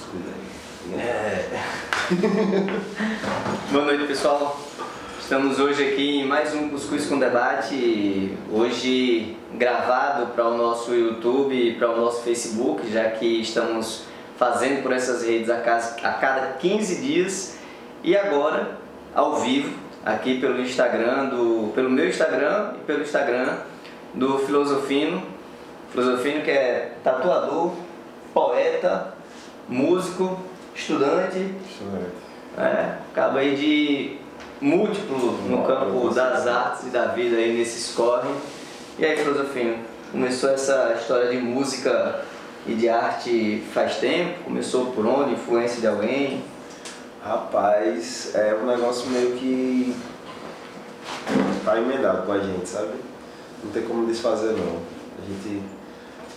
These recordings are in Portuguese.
cuscuz aí. Boa noite, pessoal. Estamos hoje aqui em mais um Cuscuz com Debate, hoje gravado para o nosso YouTube e para o nosso Facebook, já que estamos fazendo por essas redes a cada 15 dias e agora ao vivo aqui pelo Instagram, pelo meu Instagram e pelo Instagram do Filosofino, que é tatuador, poeta, músico, estudante. Acaba aí de múltiplo no campo das artes e da vida aí nesses corre. E aí, Filosofino, começou essa história de música e de arte faz tempo? Começou por onde? Influência de alguém? Rapaz, é um negócio meio que tá emendado com a gente, sabe? Não tem como desfazer não.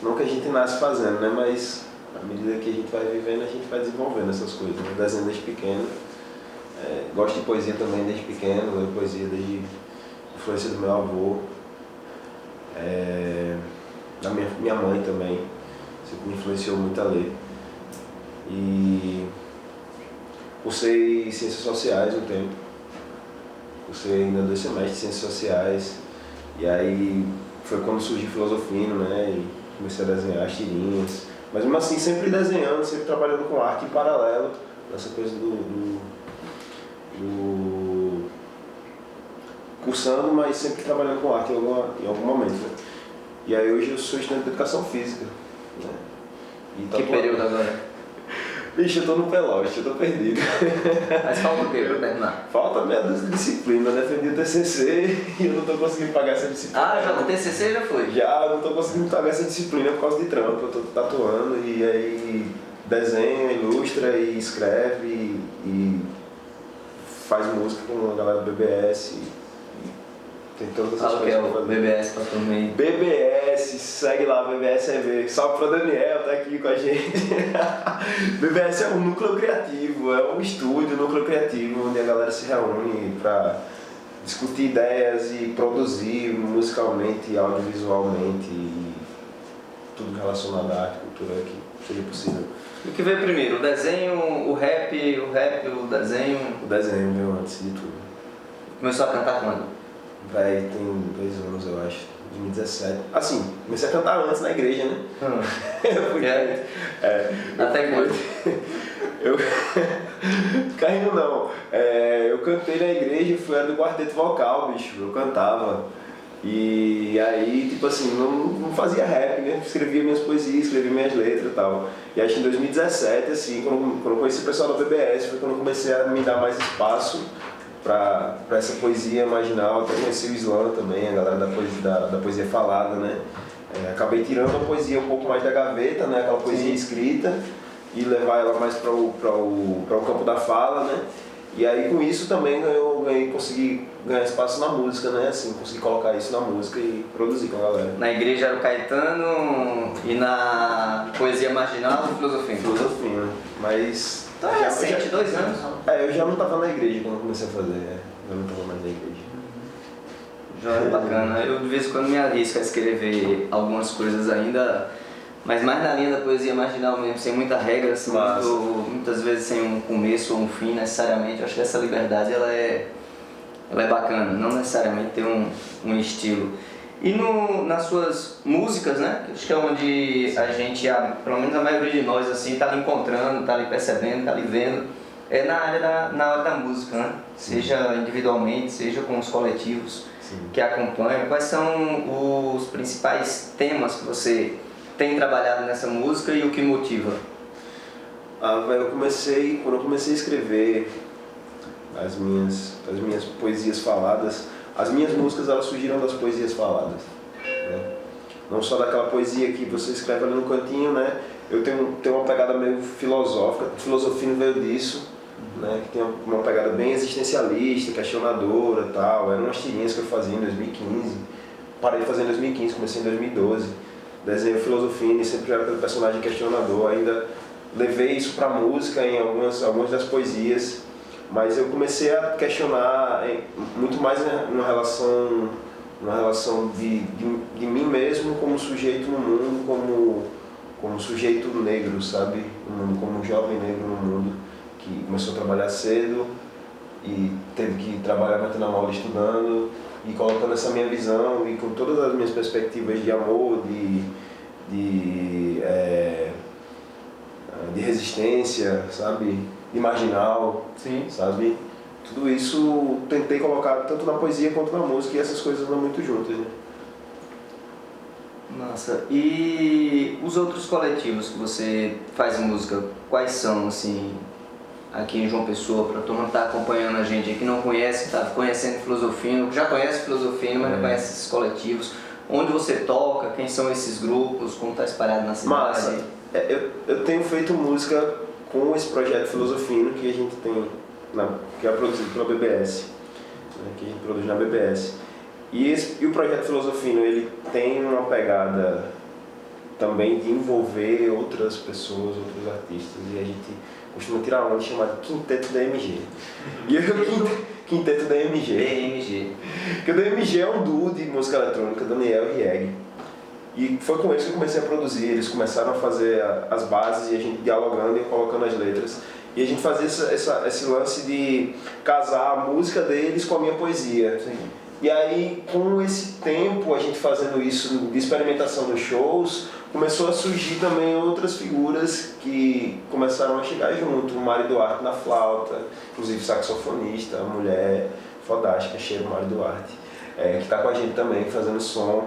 Não que a gente nasce fazendo, né? Mas à medida que a gente vai vivendo, a gente vai desenvolvendo essas coisas. Eu desenho desde pequeno. Gosto de poesia também desde pequeno, leio poesia desde influência do meu avô, da minha mãe também, sempre me influenciou muito a ler. E cursei Ciências Sociais um tempo, cursei ainda 2 semestres de Ciências Sociais, e aí foi quando surgiu Filosofino, né, e comecei a desenhar as tirinhas, mas mesmo assim sempre desenhando, sempre trabalhando com arte em paralelo, essa coisa cursando, mas sempre trabalhando com arte em algum momento, né? E aí hoje eu sou estudante de Educação Física, né? Que período agora? Vixe, eu tô no Pelote, eu tô perdido. Mas falta o quê pra terminar? Falta meia disciplina, eu defendi o TCC e eu não tô conseguindo pagar essa disciplina. Ah, já no TCC já foi? Já, não tô conseguindo pagar essa disciplina por causa de trampo, eu tô tatuando e aí desenha, ilustra e escreve e faz música com a galera do BBS. Tem todas essas coisas que é o BBS pra turma aí. BBS, segue lá, BBS EV. Salve pro Daniel, tá aqui com a gente. BBS é um núcleo criativo, é um estúdio, núcleo criativo, onde a galera se reúne pra discutir ideias e produzir musicalmente, audiovisualmente e tudo relacionado à arte e cultura que seja possível. O que veio primeiro? O desenho, o rap, o desenho? O desenho veio antes de tudo. Começou a cantar quando? Véi, tem 2 anos, eu acho, 2017. Assim, comecei a cantar antes na igreja, né? Eu fui Até quando? Caindo não. Eu cantei na igreja, era do quarteto vocal, bicho, eu cantava. E aí, tipo assim, não fazia rap, né? Escrevia minhas poesias, escrevia minhas letras e tal. E acho que em 2017, assim, quando eu conheci o pessoal da BBS, foi quando eu comecei a me dar mais espaço para essa poesia marginal. Até conheci o Islã também, a galera da poesia falada, né? Acabei tirando a poesia um pouco mais da gaveta, né? Aquela poesia escrita, e levar ela mais para o campo da fala, né? E aí com isso também eu consegui ganhar espaço na música, né? Assim, consegui colocar isso na música e produzir com a galera. Na igreja era o Caetano e na poesia marginal o Filosofino? Filosofino, mas... Então é recente, 2 anos. Eu já não estava na igreja quando comecei a fazer, eu não estava mais na igreja. Já é bacana, eu de vez em quando me arrisco a escrever algumas coisas ainda, mas mais na linha da poesia marginal mesmo, sem muita regra, assim, muitas vezes sem um começo ou um fim necessariamente. Eu acho que essa liberdade ela é bacana, não necessariamente ter um estilo. E nas suas músicas, né, acho que é onde a gente, pelo menos a maioria de nós, assim, tá ali encontrando, tá ali percebendo, tá ali vendo, na hora da música, né? Seja individualmente, seja com os coletivos que acompanham. Quais são os principais temas que você tem trabalhado nessa música e o que motiva? Quando eu comecei a escrever as minhas poesias faladas, as minhas músicas elas surgiram das poesias faladas, né? Não só daquela poesia que você escreve ali no cantinho, né? Eu tenho uma pegada meio filosófica, o Filosofino veio disso, né? Que tem uma pegada bem existencialista, questionadora e tal. Eram umas tirinhas que eu fazia em 2015, parei de fazer em 2015, comecei em 2012. Desenho Filosofino e sempre era aquele personagem questionador. Ainda levei isso pra música em algumas das poesias. Mas eu comecei a questionar muito mais numa relação de mim mesmo como sujeito no mundo, como sujeito negro, sabe? Como um jovem negro no mundo, que começou a trabalhar cedo e teve que trabalhar metendo a mola estudando e colocando essa minha visão e com todas as minhas perspectivas de amor, de resistência, sabe? De marginal, Sim. sabe? Tudo isso tentei colocar tanto na poesia quanto na música e essas coisas andam muito juntas, né? Nossa, e os outros coletivos que você faz música, quais são, assim, aqui em João Pessoa, para a turma que está acompanhando a gente aqui, não conhece, está conhecendo Filosofino, já conhece Filosofino, mas não conhece esses coletivos, onde você toca, quem são esses grupos, como está espalhado na cidade? Massa, eu tenho feito música com esse projeto Filosofino que a gente tem, que é produzido pela BBS, né, que a gente produz na BBS. E o projeto Filosofino, ele tem uma pegada também de envolver outras pessoas, outros artistas, e a gente costuma tirar um chamado Quinteto da MG. E Quinteto da MG. DMG. Porque o DMG é um duo de música eletrônica, Daniel e Rieg. E foi com eles que eu comecei a produzir, eles começaram a fazer as bases e a gente dialogando e colocando as letras. E a gente fazia esse lance de casar a música deles com a minha poesia. Sim. E aí, com esse tempo, a gente fazendo isso de experimentação nos shows, começou a surgir também outras figuras que começaram a chegar junto. O Mário Duarte na flauta, inclusive saxofonista, a mulher fodástica, Cheiro Mário Duarte, que está com a gente também fazendo som.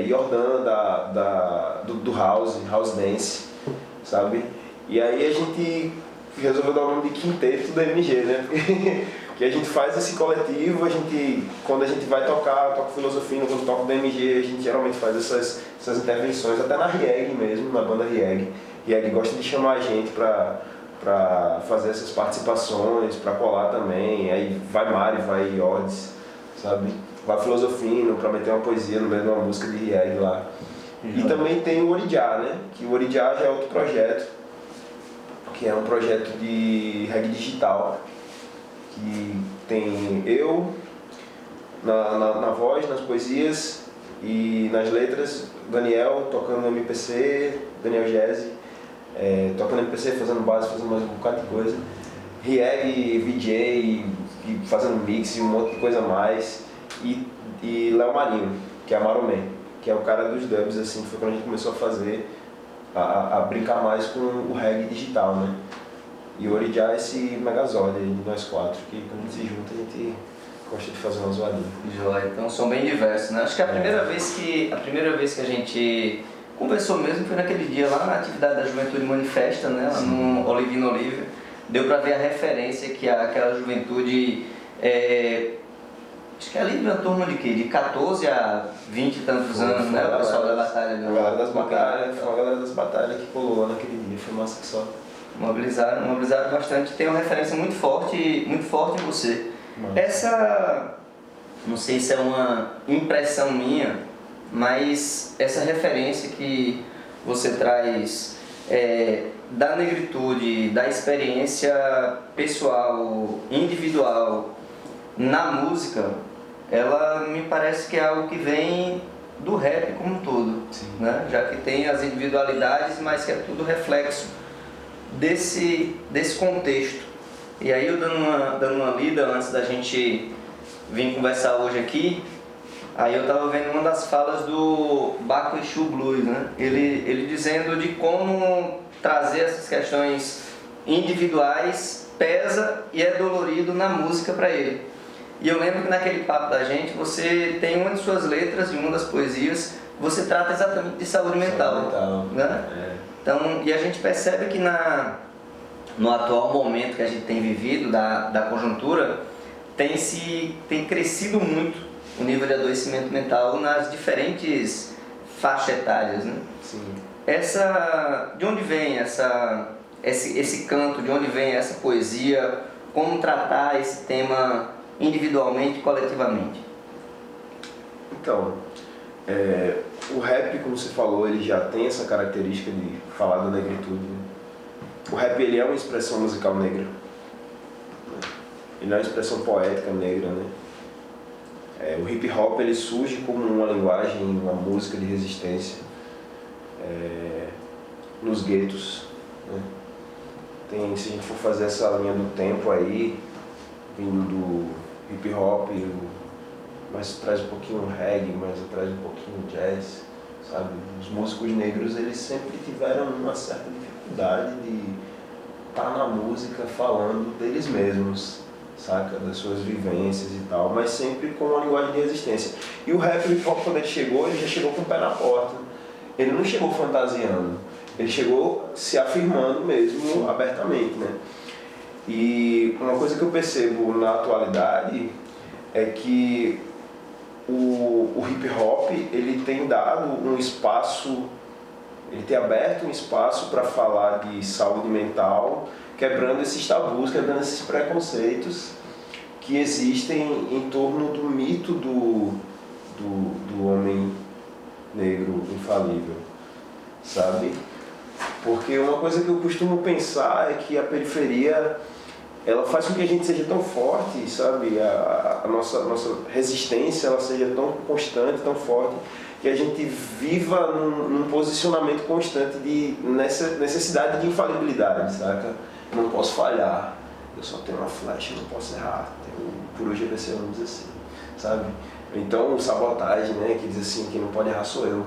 Jordan do House Dance, sabe? E aí a gente resolveu dar o nome de Quinteto da MG, né? Que a gente faz esse coletivo, quando a gente vai toca Filosofino, quando toca do MG, a gente geralmente faz essas intervenções, até na Rieg mesmo, na banda Rieg. Rieg gosta de chamar a gente pra fazer essas participações, pra colar também, aí vai Mari, vai Odds, sabe? Vai Filosofino pra meter uma poesia no meio de uma música de Rieg lá. E também tem o Orijá, né? Que o Orijá já é outro projeto, que é um projeto de reggae digital, que tem eu na voz, nas poesias e nas letras, Daniel tocando MPC, Daniel Jazzy, tocando MPC, fazendo base, fazendo mais um bocado de coisa, Rieg, VJ, e fazendo mix e um monte de coisa a mais, e Léo Marinho, que é a Maromé, que é o cara dos dubs, assim, que foi quando a gente começou a fazer, a brincar mais com o reggae digital, né? E o Orijá é esse megazord aí de nós quatro, que quando a gente se junta a gente gosta de fazer uma zoadinha. Joia, então são bem diversos, né? Acho que a primeira vez que a gente conversou mesmo foi naquele dia lá na atividade da Juventude Manifesta, né? Lá no Olivino Oliver. Deu pra ver a referência que aquela juventude acho que ali de uma turma de quê? De 14 a 20 e tantos anos, né? O pessoal da batalha. A galera das batalhas, foi uma galera das batalhas que colou lá naquele dia, foi massa que só. Mobilizaram bastante, tem uma referência muito forte em você. Nossa. Essa, não sei se é uma impressão minha, mas essa referência que você traz da negritude, da experiência pessoal, individual, na música, ela me parece que é algo que vem do rap como um todo, né? Já que tem as individualidades, mas que é tudo reflexo desse contexto. E aí eu dando uma lida antes da gente vir conversar hoje aqui, aí eu estava vendo uma das falas do Baco Exu Blues, né? Ele dizendo de como trazer essas questões individuais pesa e é dolorido na música para ele. E eu lembro que naquele papo da gente, você tem uma de suas letras, de uma das poesias, você trata exatamente de saúde mental, né? Então, e a gente percebe que no atual momento que a gente tem vivido, da conjuntura, tem crescido muito o nível de adoecimento mental nas diferentes faixas etárias, né? Sim. De onde vem esse canto, de onde vem essa poesia, como tratar esse tema individualmente e coletivamente? Então, o rap, como você falou, ele já tem essa característica de falar da negritude, né? O rap, ele é uma expressão musical negra, né? Ele é uma expressão poética negra, né? O hip hop, ele surge como uma linguagem, uma música de resistência. nos guetos, né? Tem, se a gente for fazer essa linha do tempo aí, vindo do hip hop, mas traz um pouquinho reggae, mas traz um pouquinho jazz, sabe? Os músicos negros, eles sempre tiveram uma certa dificuldade de estar na música falando deles mesmos, saca? Das suas vivências e tal, mas sempre com uma linguagem de resistência. E o rap hip hop, quando ele já chegou com o pé na porta. Ele não chegou fantasiando, ele chegou se afirmando mesmo abertamente, né? E uma coisa que eu percebo na atualidade é que o hip hop, ele tem dado um espaço, ele tem aberto um espaço para falar de saúde mental, quebrando esses tabus, quebrando esses preconceitos que existem em torno do mito do homem negro infalível, sabe? Porque uma coisa que eu costumo pensar é que a periferia, ela faz com que a gente seja tão forte, sabe? A nossa resistência, ela seja tão constante, tão forte, que a gente viva num posicionamento constante de necessidade de infalibilidade, saca? Eu não posso falhar, eu só tenho uma flecha, eu não posso errar, por hoje vai ser, vamos dizer assim, sabe? Então, sabotagem, né, que diz assim, quem não pode errar sou eu,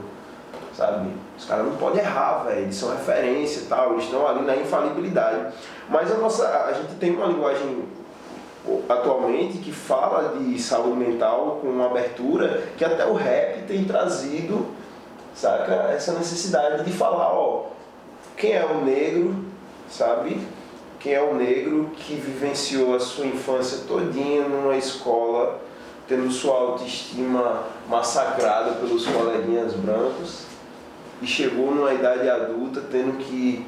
sabe? Os caras não podem errar, velho, eles são referência e tal, eles estão ali na infalibilidade. Mas a gente tem uma linguagem atualmente que fala de saúde mental com uma abertura que até o rap tem trazido, saca? Essa necessidade de falar, ó, quem é o negro, sabe? Quem é o negro que vivenciou a sua infância todinha numa escola, tendo sua autoestima massacrada pelos coleguinhas brancos e chegou numa idade adulta tendo que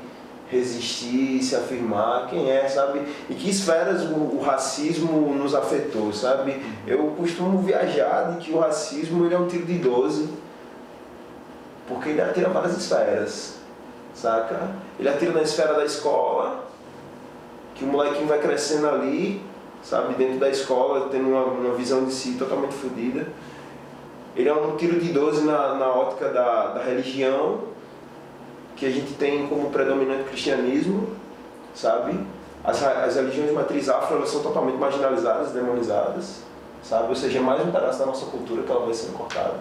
resistir, se afirmar, quem é, sabe? E que esferas o racismo nos afetou, sabe? Eu costumo viajar de que o racismo ele é um tiro de 12, porque ele atira várias esferas, saca? Ele atira na esfera da escola, que o molequinho vai crescendo ali, sabe, dentro da escola, tendo uma visão de si totalmente fodida. Ele é um tiro de 12 na ótica da religião, que a gente tem como predominante o cristianismo, sabe? As religiões de matriz afro, elas são totalmente marginalizadas, demonizadas, sabe? Ou seja, é mais um pedaço da nossa cultura que ela vai sendo cortada,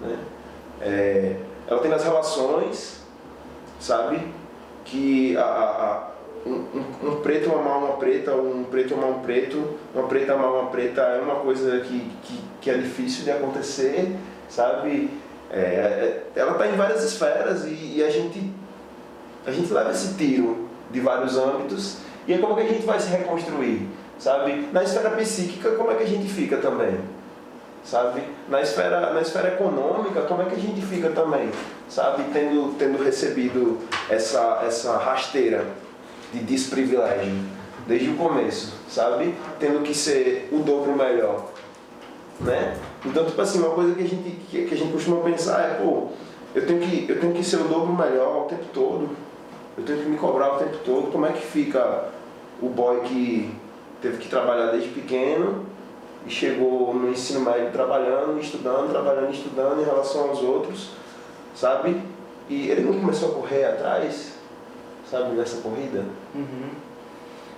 né? Ela tem nas relações, sabe? Que um preto amar uma preta, um preto amar um preto, uma preta amar uma preta é uma coisa que é difícil de acontecer, sabe? Ela está em várias esferas e a gente leva esse tiro de vários âmbitos e aí como é que a gente vai se reconstruir, sabe? Na esfera psíquica, como é que a gente fica também? Sabe? Na esfera econômica, como é que a gente fica também? Sabe? Tendo recebido essa rasteira de desprivilégio desde o começo, sabe? Tendo que ser o dobro melhor, né? Então, tipo assim, uma coisa que a gente costuma pensar é, pô, eu tenho que ser o dobro melhor o tempo todo, eu tenho que me cobrar o tempo todo. Como é que fica o boy que teve que trabalhar desde pequeno e chegou no ensino médio trabalhando em relação aos outros, sabe? E ele não começou a correr atrás, sabe, nessa corrida?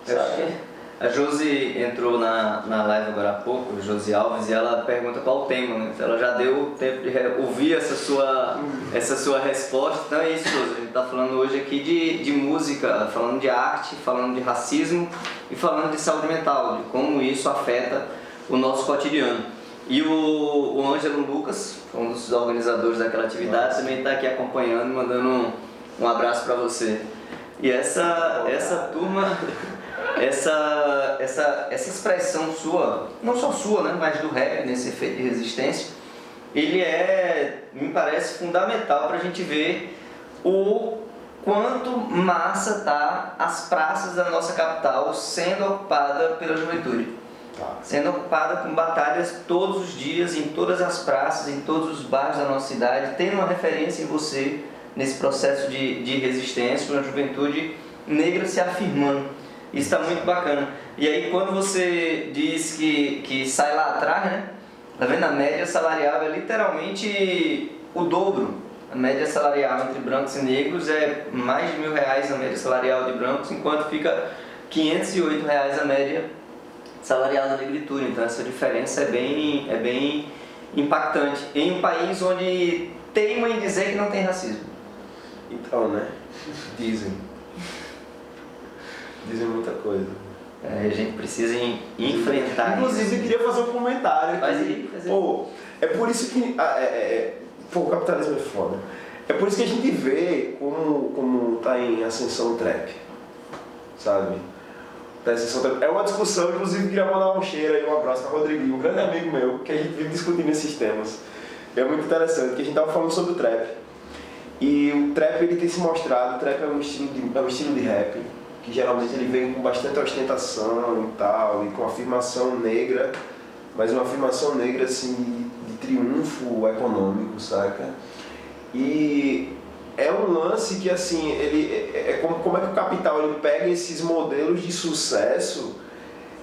Sabe? A Josi entrou na live agora há pouco, Josi Alves, e ela pergunta qual o tema, né? Ela já deu tempo de ouvir essa sua resposta. Então é isso, Josi. A gente está falando hoje aqui de música, falando de arte, falando de racismo e falando de saúde mental, de como isso afeta o nosso cotidiano. E o Ângelo Lucas, um dos organizadores daquela atividade, também está aqui acompanhando, mandando um abraço para você. E essa turma, essa expressão sua, não só sua, né, mas do rap, nesse efeito de resistência, ele me parece fundamental para a gente ver o quanto massa tá as praças da nossa capital sendo ocupada pela juventude. Sendo ocupada com batalhas todos os dias, em todas as praças, em todos os bairros da nossa cidade, tendo uma referência em você nesse processo de resistência, uma juventude negra se afirmando. Isso está muito bacana. E aí quando você diz que sai lá atrás, né? Tá vendo? A média salarial é literalmente o dobro a média salarial entre brancos e negros é mais de R$1.000 a média salarial de brancos, enquanto fica R$508 a média salarial da negritude. Então essa diferença é bem impactante em um país onde teima em dizer que não tem racismo. Então, né? Dizem muita coisa. A gente precisa enfrentar Inclusive, isso. eu queria fazer um comentário Faz aqui. aí, faz aí. Pô, é por isso que... o capitalismo é foda. É por isso que a gente vê como tá em ascensão o trap. Sabe? Tá em ascensão o trap. É uma discussão, inclusive, queria mandar um cheiro aí, um abraço para Rodriguinho, um grande amigo meu, que a gente vive discutindo esses temas. É muito interessante, que a gente tava falando sobre o trap. E o trap, ele tem se mostrado, o trap é um estilo de rap, que geralmente ele vem com bastante ostentação e tal, e com afirmação negra, mas uma afirmação negra assim de triunfo econômico, saca? E é um lance que assim, ele como é que o capital ele pega esses modelos de sucesso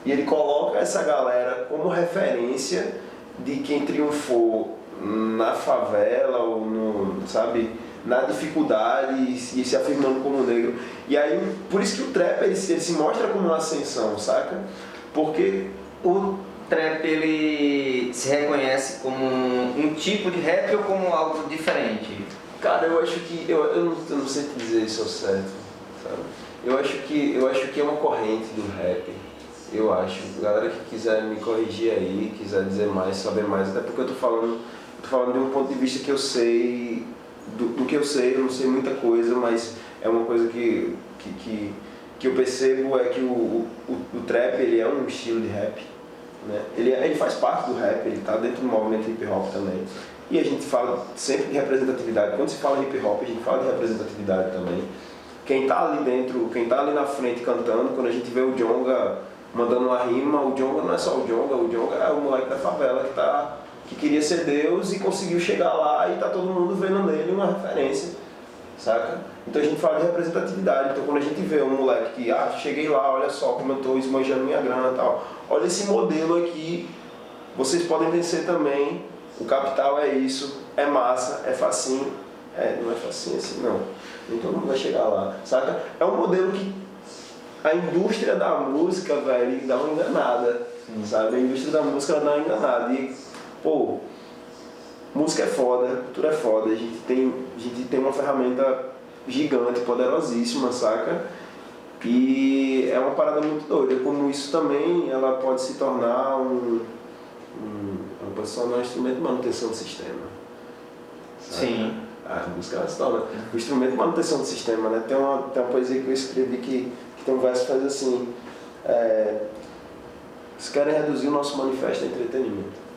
e ele coloca essa galera como referência de quem triunfou na favela ou no, sabe, na dificuldade e se afirmando como negro. E aí, por isso que o trap ele se mostra como uma ascensão, saca? Porque o trap ele se reconhece como um tipo de rap ou como algo diferente? Cara, eu acho que eu não sei te dizer isso ao certo, sabe? Eu acho que é uma corrente do rap. Eu acho. A galera que quiser me corrigir aí, quiser dizer mais, saber mais, até porque eu tô falando de um ponto de vista que eu sei do que eu sei, eu não sei muita coisa, mas é uma coisa que eu percebo é que o trap ele é um estilo de rap, né? Ele faz parte do rap, ele está dentro do movimento hip hop também. E a gente fala sempre de representatividade. Quando se fala hip hop, a gente fala de representatividade também. Quem está ali dentro, quem está ali na frente cantando, quando a gente vê o Djonga mandando uma rima, o Djonga não é só o Djonga é o moleque da favela que queria ser Deus e conseguiu chegar lá e tá todo mundo vendo nele uma referência, saca? Então a gente fala de representatividade. Então quando a gente vê um moleque que, cheguei lá, olha só como eu tô esbanjando minha grana e tal, olha esse modelo aqui, vocês podem vencer também, o capital é isso, é massa, é facinho, não é facinho assim não, nem todo mundo vai chegar lá, saca? É um modelo que a indústria da música, velho, dá uma enganada, sabe? A indústria da música ela dá uma enganada e pô, música é foda, cultura é foda, a gente tem uma ferramenta gigante, poderosíssima, saca? E é uma parada muito doida, como isso também ela pode se tornar um instrumento de manutenção do sistema. Saca? Sim. A música ela se torna um instrumento de manutenção do sistema, né? Tem uma poesia que eu escrevi que tem um verso que faz assim, eles querem reduzir o nosso manifesto a entretenimento.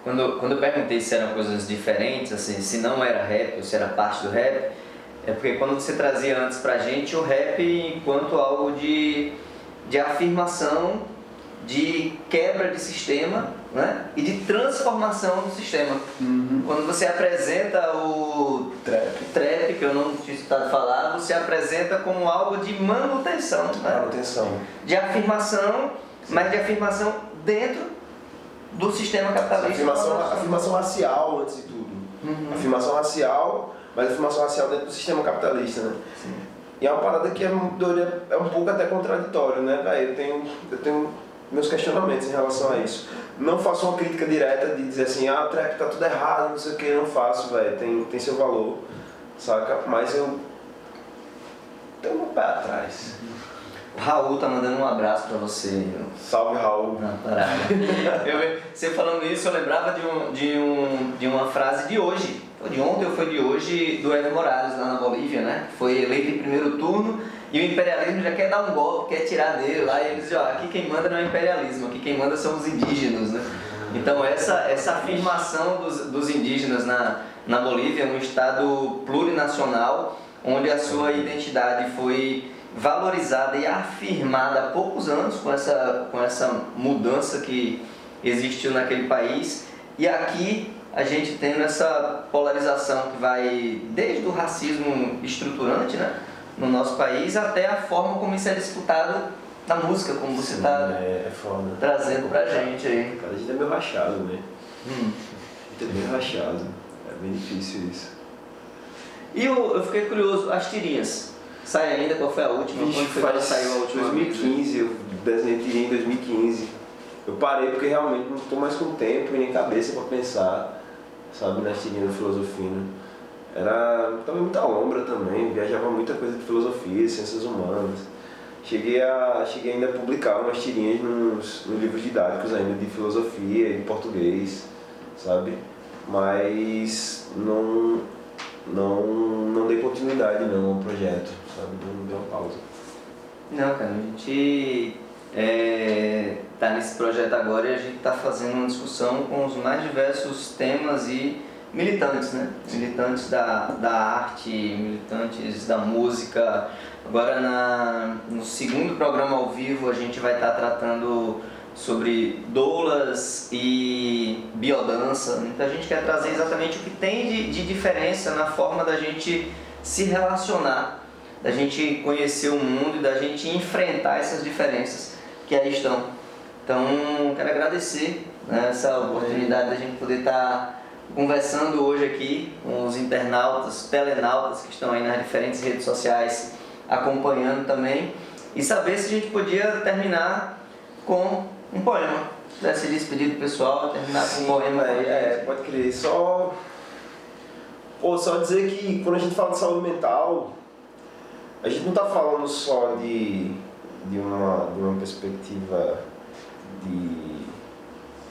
Quando eu perguntei se eram coisas diferentes, assim, se não era rap ou se era parte do rap, é porque quando você trazia antes pra gente o rap enquanto algo de afirmação, de quebra de sistema, né? E de transformação do sistema. Uhum. Quando você apresenta o trap, que eu não tinha escutado falar, você apresenta como algo de manutenção, né? Manutenção. De afirmação, mas de afirmação dentro do sistema capitalista. Afirmação racial, antes de tudo. Uhum. Afirmação racial, mas afirmação racial dentro do sistema capitalista, né? Sim. E é uma parada que é muito doida, é um pouco até contraditório, né, velho? Eu tenho meus questionamentos em relação a isso. Não faço uma crítica direta de dizer assim, o trap tá tudo errado, não sei o que, não faço, velho. Tem seu valor, saca? Mas eu tenho um pé atrás. O Raul tá mandando um abraço pra você. Salve, Raul. Não, parada. Você falando isso, eu lembrava de uma frase de hoje. Foi de ontem ou foi de hoje, do Evo Morales lá na Bolívia, né? Foi eleito em primeiro turno e o imperialismo já quer dar um golpe, quer tirar dele lá. E ele diz, aqui quem manda não é o imperialismo, aqui quem manda são os indígenas, né? Então essa afirmação dos indígenas na Bolívia, um estado plurinacional, onde a sua identidade foi valorizada e afirmada há poucos anos com essa mudança que existiu naquele país. E aqui a gente tem essa polarização que vai desde o racismo estruturante, né, no nosso país até a forma como isso é disputado na música, como você está trazendo pra gente aí. Cara, a gente é meio rachado, né? A gente é bem rachado, é bem difícil isso. E eu fiquei curioso, as tirinhas. Sai ainda? Qual foi a última? Quando foi que saiu a última? 2015, eu desenhei tirinha em 2015. Eu parei porque realmente não estou mais com tempo e nem cabeça para pensar, sabe, nas tirinhas do Filosofino. Era também muita lombra também, viajava muita coisa de filosofia, ciências humanas. Cheguei ainda a publicar umas tirinhas nos livros didáticos ainda de filosofia e de português, sabe? Mas não dei continuidade não ao projeto, sabe? Não dei uma pausa. Não, cara, a gente tá nesse projeto agora e a gente tá fazendo uma discussão com os mais diversos temas e militantes, né? Militantes da arte, militantes da música. Agora no segundo programa ao vivo a gente vai estar tratando sobre doulas e biodança. Então a gente quer trazer exatamente o que tem de diferença na forma da gente se relacionar, da gente conhecer o mundo e da gente enfrentar essas diferenças que aí estão. Então quero agradecer, né, essa oportunidade da gente poder estar conversando hoje aqui com os internautas, telenautas que estão aí nas diferentes redes sociais acompanhando também, e saber se a gente podia terminar com um poema. Se despedir do pessoal, terminar com um poema. Pode crer. Só dizer que quando a gente fala de saúde mental, a gente não está falando só de uma perspectiva de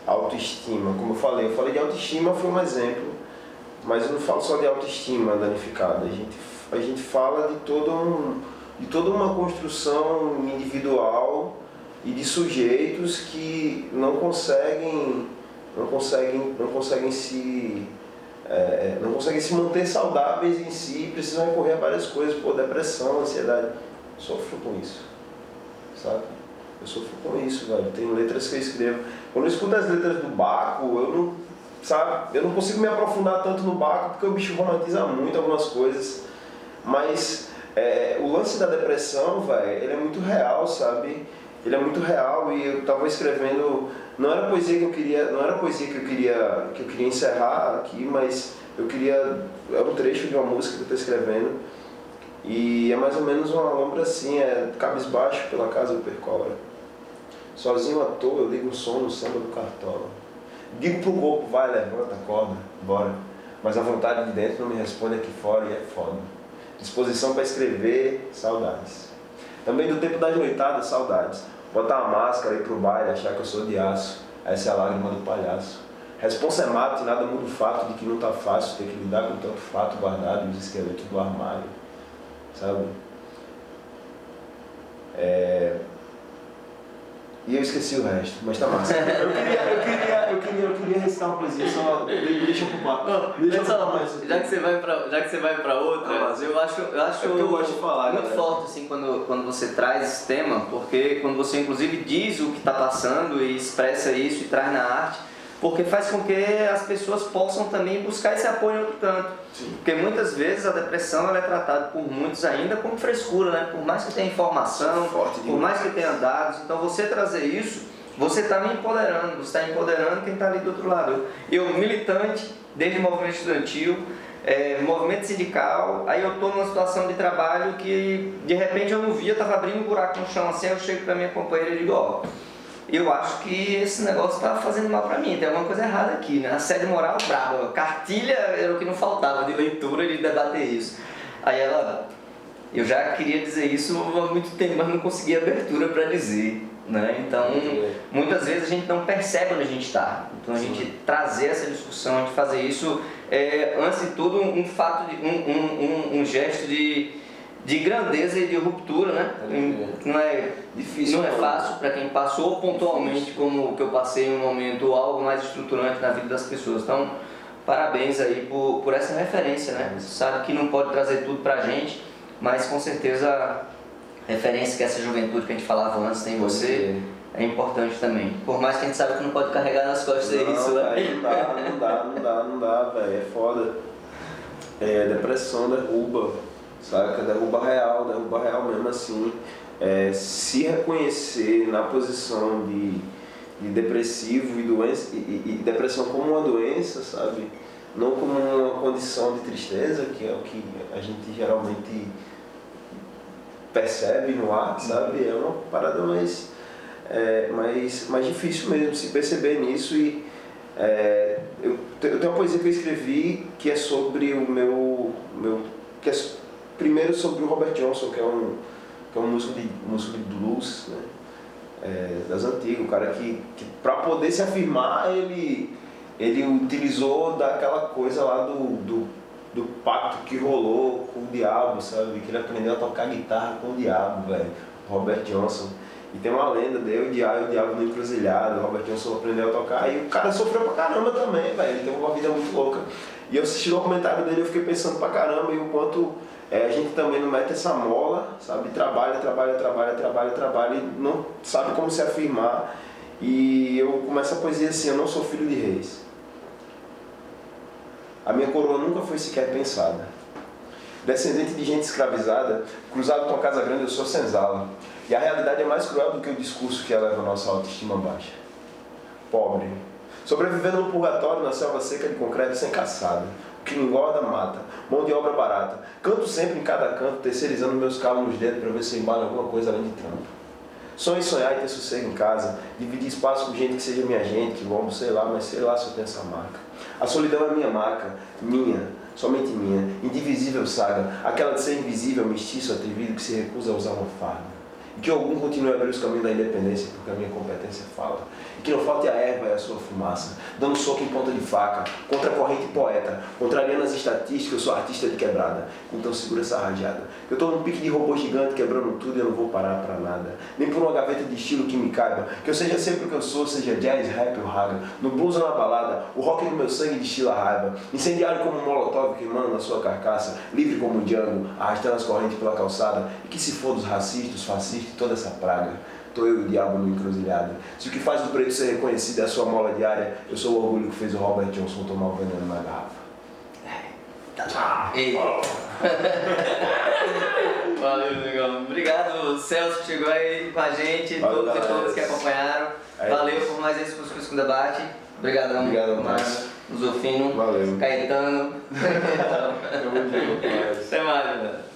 autoestima. Como eu falei de autoestima, foi um exemplo, mas eu não falo só de autoestima danificada. A gente fala de toda uma construção individual e de sujeitos que não conseguem se manter saudáveis em si, precisam recorrer a várias coisas, depressão, ansiedade. Eu sofro com isso, sabe? Eu sofro com isso, velho. Tem letras que eu escrevo. Quando eu escuto as letras do Baco, eu não consigo me aprofundar tanto no Baco porque o bicho romantiza muito algumas coisas. Mas o lance da depressão, velho, ele é muito real, sabe? Ele é muito real e eu tava escrevendo, não era poesia que eu queria encerrar aqui, mas é um trecho de uma música que eu tô escrevendo e é mais ou menos uma lombra assim, cabisbaixo pela casa do Percora. Sozinho à toa eu ligo um som no samba do Cartola. Digo pro corpo, vai, levanta, acorda, bora. Mas a vontade de dentro não me responde aqui fora e é foda. Disposição para escrever, saudades. Também do tempo das noitadas, saudades. Botar a máscara, ir pro baile, achar que eu sou de aço. Essa é a lágrima do palhaço. Responsa é mato e nada muda o fato de que não tá fácil ter que lidar com tanto fato guardado nos esqueletos do armário. Sabe? E eu esqueci o resto, mas tá massa. Eu queria recitar uma poesia, só deixa eu ocupar. Já que você vai pra outra, eu acho que eu gosto de falar, muito forte assim, quando você traz esse tema, porque quando você inclusive diz o que está passando e expressa isso e traz na arte, porque faz com que as pessoas possam também buscar esse apoio em outro canto. Sim. Porque muitas vezes a depressão ela é tratada por muitos ainda como frescura, né? Por mais que tenha informação, por mais que tenha dados, então você trazer isso, você está me empoderando, você está empoderando quem está ali do outro lado. Eu militante, desde o movimento estudantil, movimento sindical, aí eu estou numa situação de trabalho que de repente eu não via, estava abrindo um buraco no chão assim, eu chego para minha companheira e digo, ó, eu acho que esse negócio está fazendo mal para mim, tem alguma coisa errada aqui, né? Assédio moral brabo, cartilha era o que não faltava de leitura e de debater isso. Aí ela, eu já queria dizer isso há muito tempo, mas não conseguia abertura para dizer, né? Então, muitas vezes a gente não percebe onde a gente está. Então, a gente trazer essa discussão, a gente fazer isso, antes de tudo, um gesto de grandeza e de ruptura, né? Não é difícil, não é fácil para quem passou pontualmente como o que eu passei em um momento, algo mais estruturante na vida das pessoas. Então, parabéns aí por essa referência, né? Você sabe que não pode trazer tudo pra gente, mas com certeza a referência que essa juventude que a gente falava antes tem em você é importante também. Por mais que a gente saiba que não pode carregar nas costas isso, né? Não dá, velho, é foda. Depressão derruba, saca? Derruba real mesmo assim. Se reconhecer na posição de depressivo e doença, e depressão como uma doença, sabe? não como uma condição de tristeza, que é o que a gente geralmente percebe no ar, sabe? É uma parada mais difícil mesmo se perceber nisso. E eu tenho uma poesia que eu escrevi que é sobre o meu que é primeiro sobre o Robert Johnson, que é um músico de blues, né? Das antigas, um cara que para poder se afirmar ele utilizou daquela coisa lá do pacto que rolou com o diabo, sabe? Que ele aprendeu a tocar guitarra com o diabo, velho. Robert Johnson. E tem uma lenda dele, o diabo no encruzilhado, o Robert Johnson aprendeu a tocar e o cara sofreu pra caramba também, velho. Ele teve uma vida muito louca. E eu assisti o documentário dele e eu fiquei pensando pra caramba e o quanto a gente também não mete essa mola, sabe? Trabalha e não sabe como se afirmar. E eu começo a poesia assim: eu não sou filho de reis. A minha coroa nunca foi sequer pensada. Descendente de gente escravizada, cruzado com a casa grande, eu sou senzala. E a realidade é mais cruel do que o discurso que eleva a nossa autoestima baixa. Pobre, sobrevivendo no purgatório na selva seca de concreto sem caçada. O que me engorda, mata. Mão de obra barata. Canto sempre em cada canto, terceirizando meus calos nos dedos para ver se eu embalo alguma coisa além de trampo. Sonho em sonhar e ter sossego em casa, dividir espaço com gente que seja minha gente, que vamos, sei lá, mas sei lá se eu tenho essa marca. A solidão é minha marca, minha, somente minha, indivisível saga, aquela de ser invisível, mestiço, atrevido, que se recusa a usar uma farda. E que algum continue a abrir os caminhos da independência, porque a minha competência fala. E que não falte a erva e a sua fumaça, dando soco em ponta de faca, contra a corrente poeta, contrariando as estatísticas, eu sou artista de quebrada. Então segura essa rajada. Eu tô num pique de robô gigante quebrando tudo e eu não vou parar pra nada. Nem por uma gaveta de estilo que me caiba, que eu seja sempre o que eu sou, seja jazz, rap ou raga. No blues ou na balada, o rock no meu sangue destila raiva. Incendiário como um molotov queimando na sua carcaça, livre como um Django, arrastando as correntes pela calçada. E que se for dos racistas, os fascistas, toda essa praga. Tô eu e o diabo no encruzilhado. Se o que faz o preto ser reconhecido é a sua mola diária, eu sou o orgulho que fez o Robert Johnson tomar o veneno na garrafa. Valeu, legal. Obrigado, Celso, que chegou aí com a gente, Valeu, todos e todas que acompanharam. Valeu por mais esse Cuscuz com Debate. Obrigadão, Márcio. Zofino, Valeu. Caetano. Tamo junto, Até mais, mano.